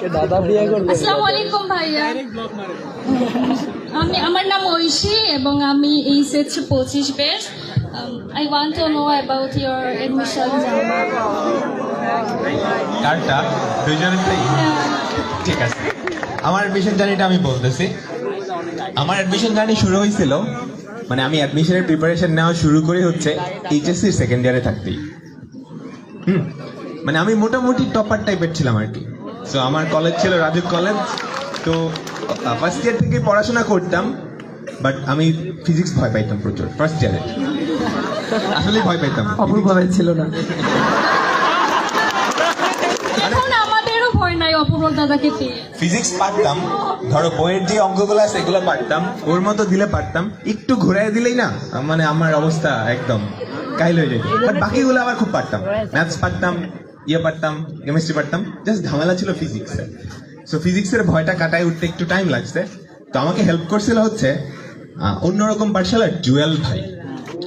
আসসালামু আলাইকুম ভাইয়া। আমার নাম ঐশী এবং আমি HS 25 batch. I want to know about your admission journey. কারটা দুইজনেরটাই ঠিক আছে। আমার অ্যাডমিশন জার্নিটা আমি বলতেছি। আমার অ্যাডমিশন জার্নি শুরু হয়েছিল, মানে আমি অ্যাডমিশনের প্রিপারেশন নেওয়া শুরু করি হচ্ছে এইচএসসি সেকেন্ড ইয়ারে থাকতেই। মানে আমি মোটামুটি টপার টাইপের ছিলাম আর কি। সো আমার কলেজ ছিল রাজুক কলেজ। তো ফার্স্ট ইয়ার থেকে পড়াশোনা করতাম, বাট আমি ফিজিক্স ভয় পাইতাম প্রচুর ফার্স্ট ইয়ারে। আসলে ভয় পাইতাম, অপূর্বভাবে ছিল না। এখন আমাদেরও ভয় নাই অপূর্ব দাদাকে পেয়ে। ফিজিক্স পারতাম, ধরো বইয়ের যে অঙ্কগুলো আছে এগুলো পারতাম, ওর মতো দিলে পারতাম, একটু ঘুরাই দিলেই না মানে আমার অবস্থা একদম কাহিল হয়ে যেত। বাট বাকিগুলো আবার খুব পারতাম, ম্যাথস পারতাম, পারতাম, কেমিস্ট্রি পারতাম। জাস্ট ঝামেলা ছিল ফিজিক্সে। সো ফিজিক্সের ভয়টা কাটায় উঠতে একটু টাইম লাগছে। তো আমাকে হেল্প করছিল হচ্ছে অন্যরকম পাঠশালার জুয়েল ভাই,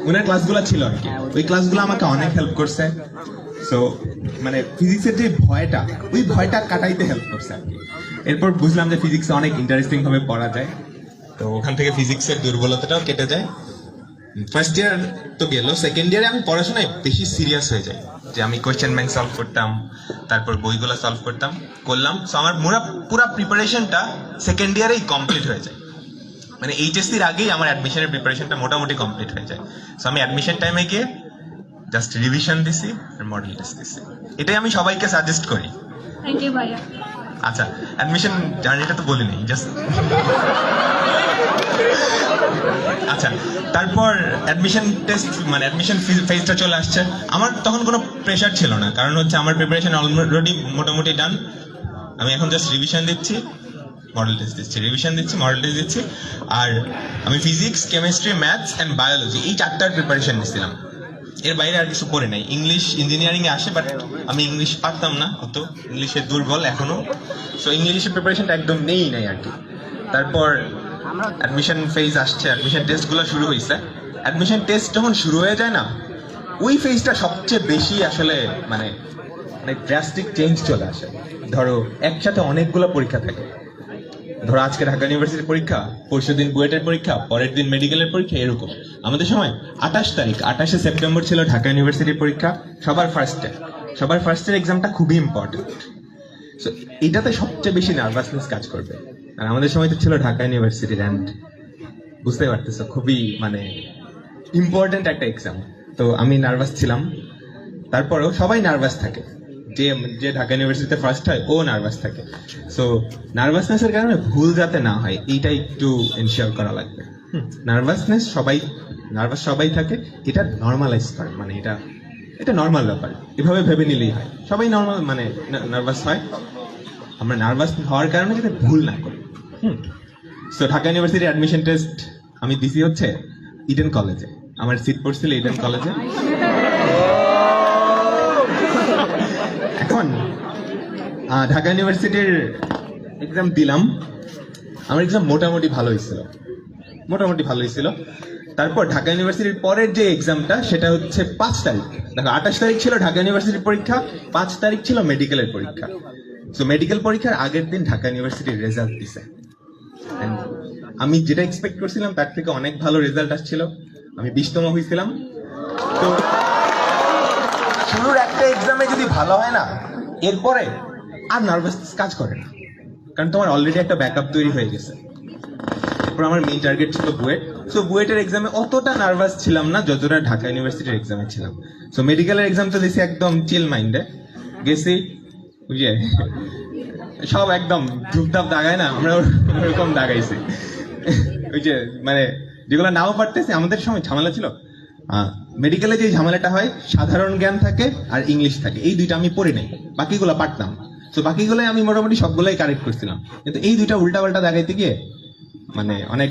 ওনার ক্লাসগুলো ছিল আর কি। ওই ক্লাসগুলো আমাকে অনেক হেল্প করছে। সো মানে ফিজিক্সের যে ভয়টা, ওই ভয়টা কাটাইতে হেল্প করছে আর কি। এরপর বুঝলাম যে ফিজিক্সে অনেক ইন্টারেস্টিং ভাবে পড়া যায়। তো ওখান থেকে ফিজিক্সের দুর্বলতাটাও কেটে যায়। ফার্স্ট ইয়ার তো গেল, সেকেন্ড ইয়ারে আমি পড়াশোনায় বেশি সিরিয়াস হয়ে যাই, যে আমি কোয়েশ্চেন ব্যাংক সলভ করতাম, তারপর বইগুলো সলভ করলাম। সো আমার পুরা প্রিপারেশনটা সেকেন্ড ইয়ারেই কমপ্লিট হয়ে যায়। মানে এইচএসসির আগেই আমার অ্যাডমিশনের প্রিপারেশনটা মোটামুটি কমপ্লিট হয়ে যায়। সো আমি অ্যাডমিশন টাইমে গিয়ে জাস্ট রিভিশন দিছি আর মডেল টেস্ট দিছি। এটাই আমি সবাইকে সাজেস্ট করি। থ্যাংক ইউ ভাইয়া। আচ্ছা, অ্যাডমিশন জার্নিটা তো বলিনি, জাস্ট আচ্ছা। তারপর অ্যাডমিশন টেস্ট মানে অ্যাডমিশন ফেজটা চলে আসছে। আমার তখন কোনো প্রেশার ছিল না, কারণ হচ্ছে আমার প্রিপারেশন অলরেডি মোটামুটি ডান। আমি এখন জাস্ট রিভিশন দিচ্ছি, মডেল টেস্ট দিচ্ছি, রিভিশন দিচ্ছি, মডেল টেস্ট দিচ্ছি। আর আমি physics, chemistry, maths and biology এই চারটার প্রিপারেশন নিচ্ছিলাম। এর বাইরে আর কিছু পড়ে নাই। ইংলিশ ইঞ্জিনিয়ারিং এ আসে, বাট আমি ইংলিশ পারতাম না অত, ইংলিশে দুর্বল এখনো। সো ইংলিশের প্রিপারেশনটা একদম নাই আর কি। তারপর অ্যাডমিশন ফেজ আসছে, অ্যাডমিশন টেস্টগুলো শুরু হয়েছে। অ্যাডমিশন টেস্ট যখন শুরু হয়ে যায় না, ওই ফেজটা সবচেয়ে বেশি আসলে মানে ড্রাস্টিক চেঞ্জ চলে আসে। ধরো একসাথে অনেকগুলো পরীক্ষা থাকে। ধরো আজকে ঢাকা ইউনিভার্সিটির পরীক্ষা, পরশু দিন বুয়েটের পরীক্ষা, পরের দিন মেডিকেলের পরীক্ষা, এরকম। আমাদের সময় 28 সেপ্টেম্বর ছিল ঢাকা ইউনিভার্সিটির পরীক্ষা, সবার ফার্স্টের এক্সামটা খুবই ইম্পর্টেন্ট। সো এটাতে সবচেয়ে বেশি নার্ভাসনেস কাজ করবে। আর আমাদের সময় তো ছিল ঢাকা ইউনিভার্সিটির, অ্যান্ড বুঝতে পারতেছো খুবই মানে ইম্পর্টেন্ট একটা এক্সাম। তো আমি নার্ভাস ছিলাম। তারপরেও সবাই নার্ভাস থাকে, যে ঢাকা ইউনিভার্সিটিতে ফার্স্ট হয় ও নার্ভাস থাকে। সো নার্ভাসনেসের কারণে ভুল যাতে না হয় এইটা একটু এনশিওর করা লাগবে। নার্ভাস সবাই থাকে, এটা নর্মালাইজ করে, মানে এটা নর্মাল ব্যাপার, এভাবে ভেবে নিলেই হয়। সবাই নর্মাল মানে নার্ভাস হয়। আমরা নার্ভাস হওয়ার কারণে যাতে ভুল না করি। So Dhaka university admission test আমি দিছি হচ্ছে ইডেন কলেজে। আমার সিট পড়ছিল ইডেন কলেজে। এখন ঢাকা ইউনিভার্সিটির এক্সাম দিলাম। আমার এক্সাম মোটামুটি ভালো হয়েছিল। তারপর ঢাকা ইউনিভার্সিটির পরের যে এক্সামটা সেটা হচ্ছে 5 তারিখ। দেখো 28 তারিখ ছিল ঢাকা ইউনিভার্সিটির পরীক্ষা, 5 তারিখ ছিল মেডিকেলের পরীক্ষা। সো মেডিকেল পরীক্ষার আগের দিন ঢাকা ইউনিভার্সিটির রেজাল্ট দিছে। আমি যেটা এক্সপেক্ট করছিলাম তার থেকে অনেক ভালো রেজাল্ট আসছিল। আমি 20তম হয়েছিলাম। তো শুরুর একটা এক্সামে যদি ভালো হয় না, এরপরে আর নার্ভাস কাজ করে না, কারণ তোমার অলরেডি একটা ব্যাকআপ তৈরি হয়ে গেছে। এরপর আমার মেইন টার্গেট ছিল বুয়েট। সো বুয়েটের এক্সামে অতটা নার্ভাস ছিলাম না যতটা ঢাকা ইউনিভার্সিটির এক্সামে ছিলাম। সো মেডিকেলের এক্সাম তো দিয়েছি একদম চিল মাইন্ডে গেছি, বুঝে সব একদম ধূপধাপ দাগায় না, আমরা ওরকম দাগাইছি। ওই যে মানে যেগুলো নাও পারতেছি। আমাদের সময় ঝামেলা ছিল, মেডিকেলে যে ঝামেলাটা হয় সাধারণ জ্ঞান থাকে আর ইংলিশ থাকে, এই দুইটা আমি পড়ি নাই, বাকিগুলো পারতাম। তো বাকিগুলো আমি মোটামুটি সবগুলোই কারেক্ট করছিলাম, কিন্তু এই দুইটা উল্টাপাল্টা দাগাইতে গিয়ে মানে অনেক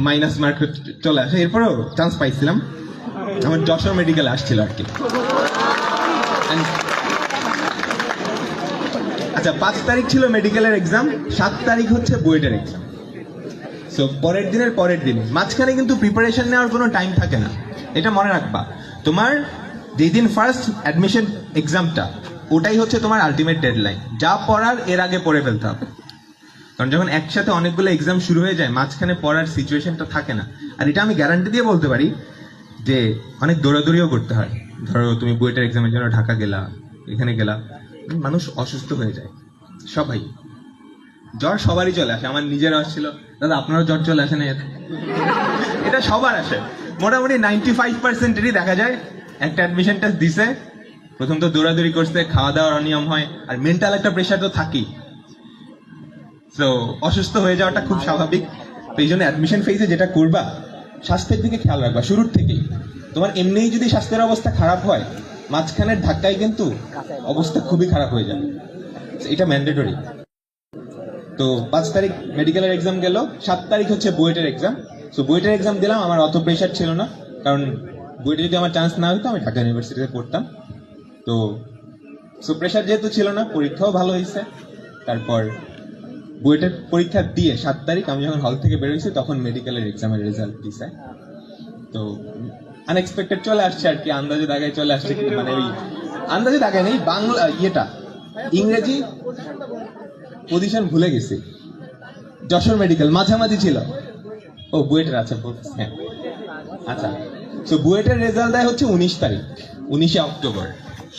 মাইনাস মার্ক চলে আসে। এরপরেও চান্স পাইছিলাম, আমার যশোর মেডিকেলে আসছিল আর কি। আচ্ছা, 5 তারিখ ছিল মেডিকেলের এক্সাম, 7 তারিখ হচ্ছে বুয়েটের এক্সাম। সো পরের দিন মাঝখানে কিন্তু প্রিপারেশন নেওয়ার কোনো টাইম থাকে না, এটা মনে রাখবা। তোমার যেদিন ফার্স্ট অ্যাডমিশন এক্সামটা ওটাই হচ্ছে তোমার আলটিমেট ডেডলাইন। যা পড়ার এর আগে পড়ে ফেলতে হবে, কারণ যখন একসাথে অনেকগুলো এক্সাম শুরু হয়ে যায় মাঝখানে পড়ার সিচুয়েশনটা থাকে না। আর এটা আমি গ্যারান্টি দিয়ে বলতে পারি যে অনেক দৌড়াদৌড়িও করতে হয়। ধরো তুমি বুয়েটের এক্সামের জন্য ঢাকা গেলা, এখানে গেলা, মানুষ অসুস্থ হয়ে যায় সবাই। জ্বর সবারই চলে আসে, আমার নিজেরও আসছিল। দাদা আপনারও জ্বর চলে আসে না? এটা সবার আসে। মোটামুটি 95%-এরই দেখা যায় একটা অ্যাডমিশন টেস্ট দিছে, প্রথম তো দৌড়াদৌড়ি করছে, খাওয়া দাওয়ার অনিয়ম হয়, আর মেন্টাল একটা প্রেশার তো থাকেই। তো অসুস্থ হয়ে যাওয়াটা খুব স্বাভাবিক। তো এই জন্য অ্যাডমিশন ফেজে যেটা করবা, স্বাস্থ্যের দিকে খেয়াল রাখবা শুরুর থেকেই। তোমার এমনিই যদি স্বাস্থ্যের অবস্থা খারাপ হয়, মাঝখানের ধাক্কায় কিন্তু অবস্থা খুবই খারাপ হয়ে যাবে। এটা ম্যান্ডেটরি। তো 5 তারিখ মেডিকেলের এক্সাম গেল, 7 তারিখ হচ্ছে বুয়েটের এক্সাম। তো বুয়েটের এক্সাম দিলাম, আমার অত প্রেশার ছিল না, কারণ বুয়েটে যদি আমার চান্স না হতো আমি ঢাকা ইউনিভার্সিটিতে পড়তাম। তো প্রেশার যেহেতু ছিল না, পরীক্ষাও ভালো হয়েছে। তারপর বুয়েটের পরীক্ষা দিয়ে 7 তারিখ আমি যখন হল থেকে বেরোইছি তখন মেডিকেলের এক্সামের রেজাল্ট দিছে। তো আনএক্সপেক্টেড চলে আসছে আর কি, আন্দাজে দাগায় চলে আসছে। মানে ওই আন্দাজে দাগায় নেই, বাংলা ইংরেজি পজিশন ভুলে গেছি। যশোর মেডিকেল মাঝামাঝি ছিল। ও বুয়েটের, আচ্ছা হ্যাঁ আচ্ছা। তো বুয়েটের রেজাল্ট দেয় হচ্ছে 19 তারিখ, 19শে অক্টোবর।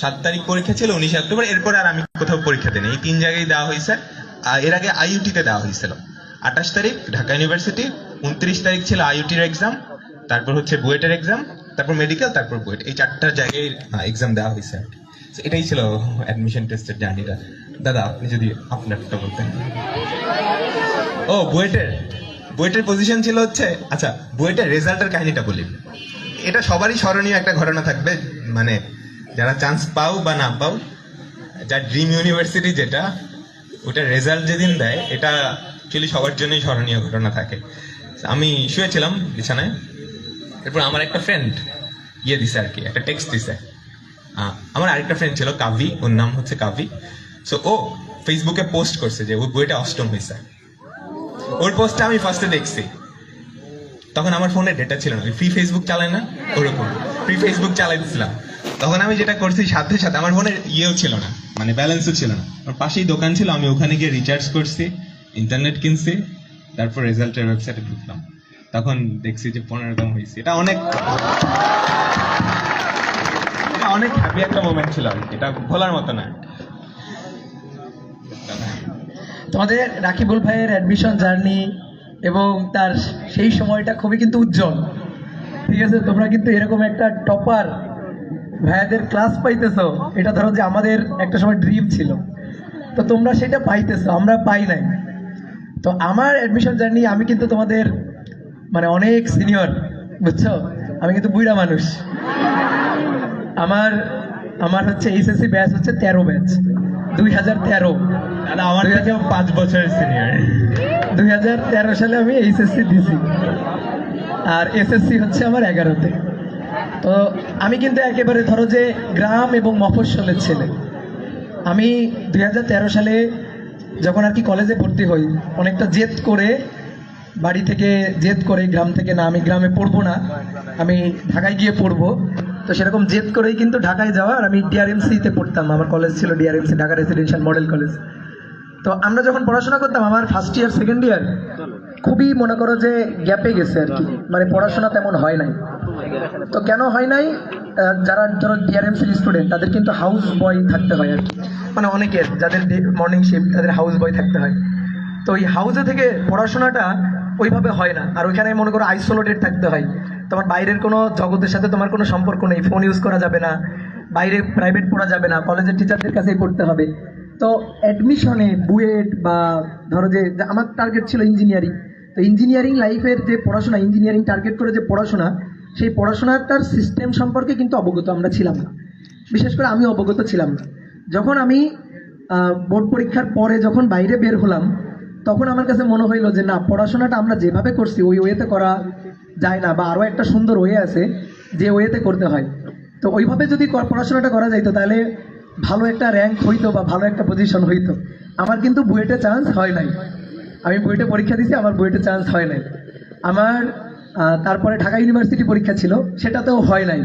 7 তারিখ পরীক্ষা ছিল, 19শে অক্টোবর। এরপর আর আমি কোথাও পরীক্ষা দিইনি, এই 3 জায়গায় দেওয়া হয়েছে। আর এর আগে আইইউটিতে দেওয়া হয়েছিল। 28 তারিখ ঢাকা ইউনিভার্সিটি, 29 তারিখ ছিল আইইউটির এক্সাম, তারপর হচ্ছে বুয়েটের এক্সাম, তারপর মেডিকেল, তারপর বুয়েট। এই 4টা জায়গায় এক্সাম দেওয়া হয়েছে। এটাই ছিল অ্যাডমিশন টেস্টের জার্নিটা। দাদা আপনি যদি আপনারটা বলতেন। ও বুয়েটের পজিশন ছিল হচ্ছে, আচ্ছা বুয়েটের রেজাল্টের কাহিনীটা বলি। এটা সবারই স্মরণীয় একটা ঘটনা থাকবে, মানে যারা চান্স পাও বা না পাও, যার ড্রিম ইউনিভার্সিটি যেটা, ওটার রেজাল্ট যেদিন দেয় এটা অ্যাকচুয়ালি সবার জন্যই স্মরণীয় ঘটনা থাকে। আমি শুয়েছিলাম বিছানায়, এরপর আমার একটা ফ্রেন্ড দিছে আর কি, একটা টেক্সট দিছে। আমার আরেকটা ফ্রেন্ড ছিল কাভি, ওর নাম হচ্ছে কাভি। সো ও ফেসবুকে পোস্ট করছে যে ও বইটা অষ্টম হয়েছে। ওর পোস্টটা আমি ফার্স্টে দেখছি। তখন আমার ফোনে ডেটা ছিল না, ফ্রি ফেসবুক চালায় না, ওরকম ফ্রি ফেসবুক চালাইছিলাম। তখন আমি যেটা করছি, সাথে সাথে আমার ফোনে ছিল না, মানে ব্যালেন্সও ছিল না। আমার পাশেই দোকান ছিল, আমি ওখানে গিয়ে রিচার্জ করছি, ইন্টারনেট কিনছি, তারপর রেজাল্টের ওয়েবসাইটে ঢুকলাম। তখন দেখছি যে 15তম হয়েছে। এটা অনেক হ্যাপি একটা মোমেন্ট ছিল, এটা ভোলার মতো না। তোমাদের রাকিবুল ভাইয়ের অ্যাডমিশন জার্নি এবং তার সেই সময়টা খুবই কিন্তু উজ্জ্বল। ঠিক আছে, তোমরা কিন্তু এরকম একটা টপার ভাইয়াদের ক্লাস পাইতেছো, এটা ধরো যে আমাদের একটা সময় ড্রিম ছিল। তো তোমরা সেটা পাইতেছো, আমরা পাই নাই। তো আমার অ্যাডমিশন জার্নি, আমি কিন্তু তোমাদের মানে অনেক সিনিয়র, বুঝছো? আমি কিন্তু বুড়া মানুষ। আমার হচ্ছে এইচএসসি ব্যাচ হচ্ছে 13 ব্যাচ, 2013। আমার থেকে 5 বছরের সিনিয়র। 2013 সালে আমি এইচএসসি দিছি, আর এসএসসি হচ্ছে আমার 11তে। তো আমি কিন্তু একেবারে ধরো যে গ্রাম এবং মফস্বলের ছেলে। আমি 2013 সালে যখন আর কি কলেজে ভর্তি হই, অনেকটা জেদ করে, বাড়ি থেকে জেদ করে, গ্রাম থেকে না, আমি গ্রামে পড়বো না, আমি ঢাকায় গিয়ে পড়বো। তো সেরকম জেদ করেই কিন্তু ঢাকায় যাওয়া। আর আমি ডিআরএমসিতে পড়তাম, আমার কলেজ ছিল DRMC, Dhaka residential model college. তো আমরা যখন পড়াশোনা করতাম, আমার ফার্স্ট ইয়ার সেকেন্ড ইয়ার খুবই মনে করো যে গ্যাপে গেছে আর কি, মানে পড়াশোনা তেমন হয় নাই। তো কেন হয় নাই, যারা ধরো ডিআরএমসির স্টুডেন্ট তাদের কিন্তু হাউস বয় থাকতে হয় আর কি, মানে অনেকের যাদের মর্নিং শিফট তাদের হাউস বয় থাকতে হয়। তো ওই হাউসে থেকে পড়াশোনাটা ওইভাবে হয় না। আর ওইখানে মনে করো আইসোলেটেড থাকতে হয়, তোমার বাইরের কোনো জগতের সাথে তোমার কোনো সম্পর্ক নেই, ফোন ইউজ করা যাবে না, বাইরে প্রাইভেট পড়া যাবে না, কলেজের টিচারদের কাছেই পড়তে হবে। তো অ্যাডমিশনে বুয়েট বা ধরো যে আমার টার্গেট ছিল ইঞ্জিনিয়ারিং, তো ইঞ্জিনিয়ারিং লাইফের যে পড়াশোনা, ইঞ্জিনিয়ারিং টার্গেট করে যে পড়াশোনা, সেই পড়াশোনাটার সিস্টেম সম্পর্কে কিন্তু অবগত আমরা ছিলাম না, বিশেষ করে আমি অবগত ছিলাম না। যখন আমি বোর্ড পরীক্ষার পরে যখন বাইরে বের হলাম, তখন আমার কাছে মনে হইলো যে না, পড়াশোনাটা আমরা যেভাবে করছি ওই ওয়েতে করা যায় না, বা আরও একটা সুন্দর ওয়ে আছে যে ওয়েতে করতে হয়। তো ওইভাবে যদি পড়াশোনাটা করা যাইতো তাহলে ভালো একটা র্যাঙ্ক হইতো বা ভালো একটা পজিশন হইতো। আমার কিন্তু বুয়েটে চান্স হয় নাই, আমি বুয়েটে পরীক্ষা দিয়েছি, আমার বুয়েটে চান্স হয় নাই। আমার তারপরে ঢাকা ইউনিভার্সিটি পরীক্ষা ছিল, সেটাতেও হয় নাই।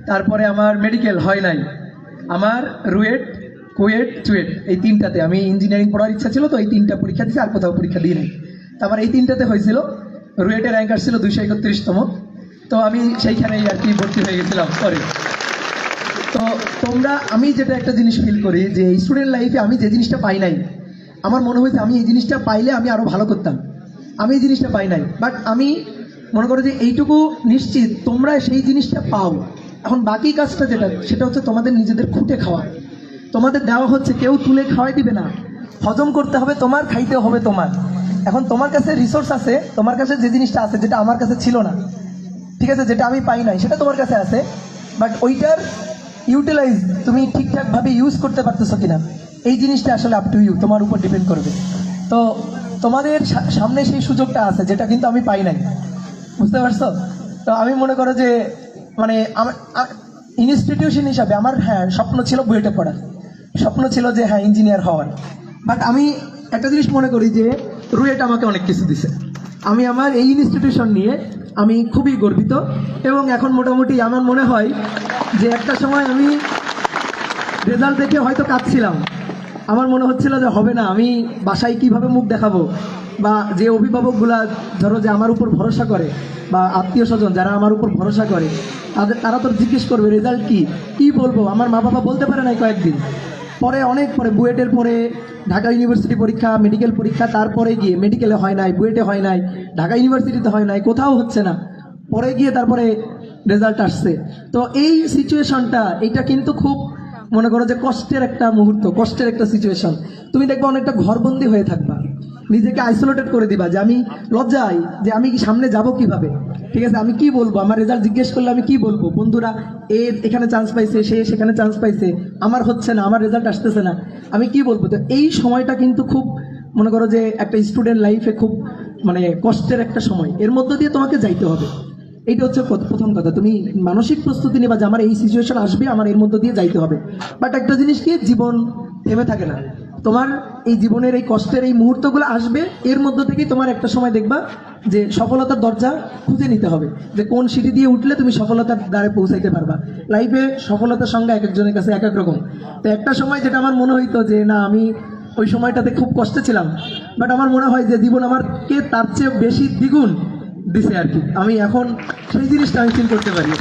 তারপরে আমার মেডিকেল হয় নাই, আমার রুয়েট কুয়েট চুয়েট এই তিনটাতে আমি ইঞ্জিনিয়ারিং পড়ার ইচ্ছা ছিল, তো এই তিনটা পরীক্ষা দিয়েছি, আর কোথাও পরীক্ষা দিই নাই। তারপর এই তিনটাতে হয়েছিল, রুয়েটের র্যাঙ্ক আসছিল 231তম, তো আমি সেইখানেই আর কি ভর্তি হয়ে গেছিলাম পরে। তো তোমরা, আমি যেটা একটা জিনিস ফিল করি যে স্টুডেন্ট লাইফে আমি যে জিনিসটা পাই নাই, আমার মনে হয়েছে আমি এই জিনিসটা পাইলে আমি আরও ভালো করতাম। আমি এই জিনিসটা পাই নাই, বাট আমি মনে করো যে এইটুকু নিশ্চিত তোমরা সেই জিনিসটা পাও। এখন বাকি কাজটা যেটা, সেটা হচ্ছে তোমাদের নিজেদের খুঁটে খাওয়া। তোমাদের দেওয়া হচ্ছে, কেউ তুলে খাওয়াই দিবে না, হজম করতে হবে তোমার, খাইতে হবে তোমার। এখন তোমার কাছে রিসোর্স আছে, তোমার কাছে যে জিনিসটা আছে যেটা আমার কাছে ছিল না, ঠিক আছে, যেটা আমি পাই নাই সেটা তোমার কাছে আছে, বাট ওইটার ইউটিলাইজ তুমি ঠিকঠাকভাবে ইউজ করতে পারতেছো কিনা, এই জিনিসটা আসলে আপ টু ইউ, তোমার উপর ডিপেন্ড করবে। তো তোমাদের সামনে সেই সুযোগটা আছে যেটা কিন্তু আমি পাই নাই, বুঝতে পারছো? তো আমি মনে করো যে মানে আমার ইনস্টিটিউশন হিসাবে আমার হ্যাঁ স্বপ্ন ছিল বুয়েটে পড়ার, স্বপ্ন ছিল যে হ্যাঁ ইঞ্জিনিয়ার হওয়ার, বাট আমি একটা জিনিস মনে করি যে রুয়েট আমাকে অনেক কিছু দিছে। আমি আমার এই ইনস্টিটিউশন নিয়ে আমি খুবই গর্বিত, এবং এখন মোটামুটি আমার মনে হয় যে একটা সময় আমি রেজাল্ট দেখে হয়তো কাঁদছিলাম, আমার মনে হচ্ছিল যে হবে না, আমি বাসায় কিভাবে মুখ দেখাবো, বা যে অভিভাবকগুলা ধরো যে আমার উপর ভরসা করে, বা আত্মীয় স্বজন যারা আমার উপর ভরসা করে, তারা তো জিজ্ঞেস করবে রেজাল্ট কি বলবো। আমার মা বাবা বলতে পারে নাই কয়েকদিন পরে, অনেক পরে বুয়েটের পরে ঢাকা ইউনিভার্সিটি পরীক্ষা, মেডিকেল পরীক্ষা, তারপরে গিয়ে মেডিকেলে হয় নাই, বুয়েটে হয় নাই, ঢাকা ইউনিভার্সিটিতে হয় নাই, কোথাও হচ্ছে না, পরে গিয়ে তারপরে রেজাল্ট আসছে। তো এই সিচুয়েশনটা, এটা কিন্তু খুব মনে করো যে কষ্টের একটা মুহূর্ত, কষ্টের একটা সিচুয়েশন। তুমি দেখবে অনেকটা ঘরবন্দি হয়ে থাকবা, নিজেকে আইসোলেটেড করে দিবা, যে আমি লজ্জায় যে আমি কি সামনে যাব কিভাবে, ঠিক আছে, আমি কি বলবো, আমার রেজাল্ট জিজ্ঞেস করলে আমি কি বলবো, বন্ধুরা এখানে চান্স পাইছে, সে সেখানে চান্স পাইছে, আমার হচ্ছে না, আমার রেজাল্ট আসতেছে না, আমি কি বলবো। তো এই সময়টা কিন্তু খুব মনে করো যে একটা স্টুডেন্ট লাইফে খুব মানে কষ্টের একটা সময়, এর মধ্য দিয়ে তোমাকে যাইতে হবে। এইটা হচ্ছে প্রথম কথা, তুমি মানসিক প্রস্তুতি নিবা যে আমার এই সিচুয়েশন আসবে, আমার এর মধ্য দিয়ে যাইতে হবে। বাট একটা জিনিস কি, জীবন থেমে থাকে না, তোমার এই জীবনের এই কষ্টের এই মুহূর্তগুলো আসবে, এর মধ্য থেকেই তোমার একটা সময় দেখবা যে সফলতার দরজা খুঁজে নিতে হবে, যে কোন সিঁড়ি দিয়ে উঠলে তুমি সফলতার দ্বারে পৌঁছাইতে পারবা। লাইফে সফলতার সঙ্গে এক একজনের কাছে এক এক রকম। তো একটা সময় যেটা আমার মনে হইতো যে না, আমি ওই সময়টাতে খুব কষ্টে ছিলাম, বাট আমার মনে হয় যে জীবন আমাকে তার চেয়ে বেশি দ্বিগুণ দিছে আর কি। আমি এখন সেই জিনিসটা আমি ফিল করতে পারি।